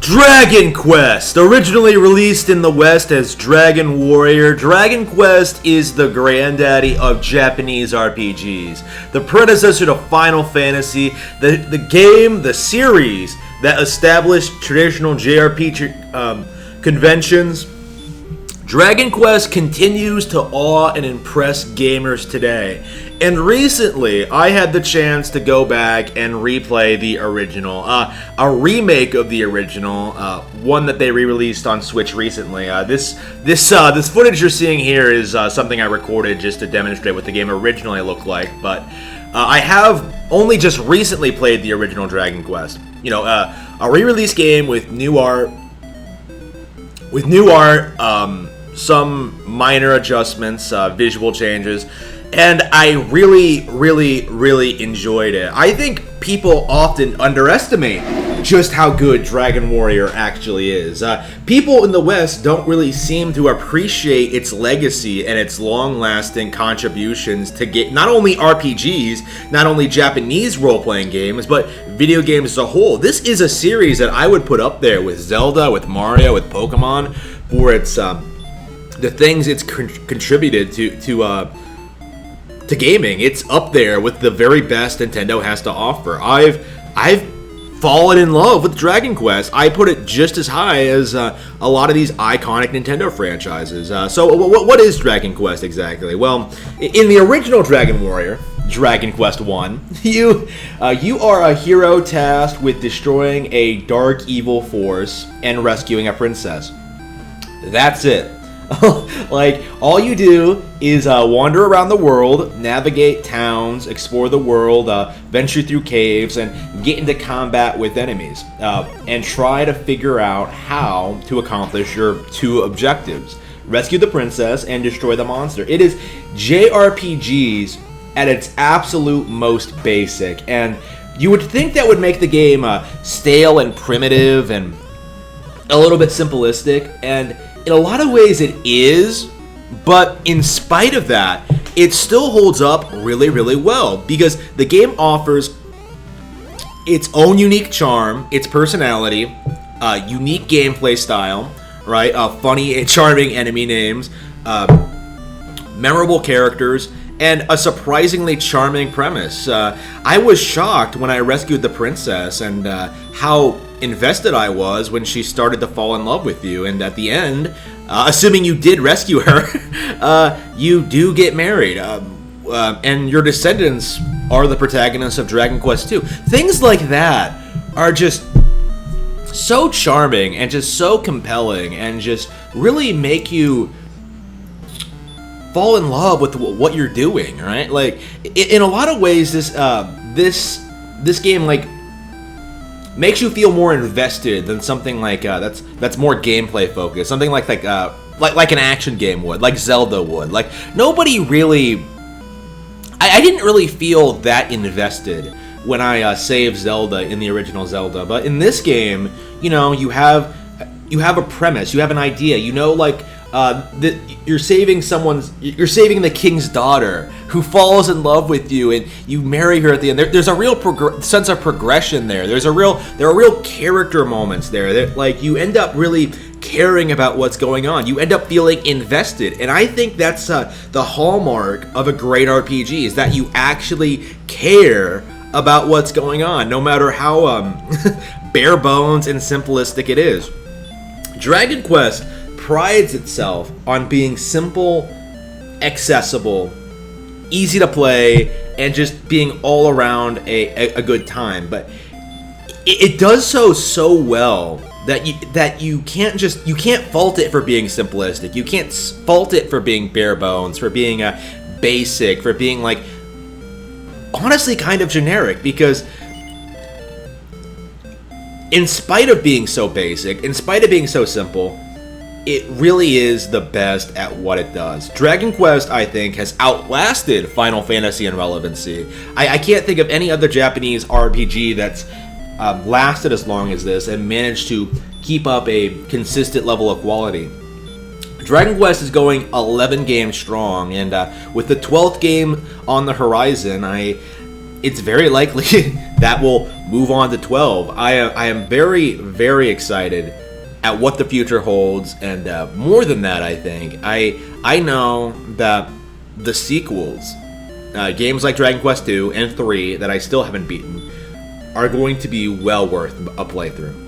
Dragon Quest, originally released in the West as Dragon Warrior, Dragon Quest is the granddaddy of Japanese RPGs, the predecessor to Final Fantasy, the series that established traditional JRPG conventions. Dragon Quest continues to awe and impress gamers today, and recently I had the chance to go back and replay the original, a remake of the original, one that they re-released on Switch recently. This footage you're seeing here is something I recorded just to demonstrate what the game originally looked like, but I have only just recently played the original Dragon Quest. A re-release game with new art, some minor adjustments, visual changes, and I really enjoyed it. I think people often underestimate just how good Dragon Warrior actually is. People in the West don't really seem to appreciate its legacy and its long-lasting contributions to not only RPGs, not only Japanese role-playing games, but video games as a whole. This is a series that I would put up there with Zelda, with Mario, with Pokemon, for its the things it's contributed to gaming. It's up there with the very best Nintendo has to offer. I've fallen in love with Dragon Quest. I put it just as high as a lot of these iconic Nintendo franchises. So what is Dragon Quest exactly? Well, in the original Dragon Warrior, Dragon Quest 1, you are a hero tasked with destroying a dark evil force and rescuing a princess. That's it. Like, all you do is wander around the world, navigate towns, explore the world, venture through caves, and get into combat with enemies, and try to figure out how to accomplish your two objectives: rescue the princess and destroy the monster. It is JRPGs at its absolute most basic, and you would think that would make the game stale and primitive and a little bit simplistic, and in a lot of ways it is, but in spite of that, it still holds up really well, because the game offers its own unique charm, its personality, unique gameplay style, right? Funny and charming enemy names, memorable characters, and a surprisingly charming premise. I was shocked when I rescued the princess and how invested I was when she started to fall in love with you, and at the end, assuming you did rescue her, you do get married, and your descendants are the protagonists of Dragon Quest II. Things like that are just so charming and just so compelling and just really make you fall in love with what you're doing, right? Like, in a lot of ways, this game, like, makes you feel more invested than something like that's more gameplay focused, something like an action game would, like Zelda would. Like, nobody really, I didn't really feel that invested when I saved Zelda in the original Zelda, but in this game, you have a premise, you have an idea, you're saving the king's daughter who falls in love with you, and you marry her at the end. There's a real sense of progression there. There are real character moments there that, like, you end up really caring about what's going on. You end up feeling invested, and I think that's the hallmark of a great RPG, is that you actually care about what's going on, no matter how bare bones and simplistic it is. Dragon Quest prides itself on being simple, accessible, easy to play, and just being all around a good time. But it does so well that you can't fault it for being simplistic. You can't fault it for being bare bones, for being basic, for being, like, honestly kind of generic, because in spite of being so basic, in spite of being so simple, it really is the best at what it does. Dragon Quest, I think, has outlasted Final Fantasy in relevancy. I can't think of any other Japanese RPG that's lasted as long as this and managed to keep up a consistent level of quality. Dragon Quest is going 11 games strong, and with the 12th game on the horizon, it's very likely that will move on to 12. I am very, very excited at what the future holds, and more than that, I think I know that the sequels, games like Dragon Quest 2 and 3 that I still haven't beaten, are going to be well worth a playthrough.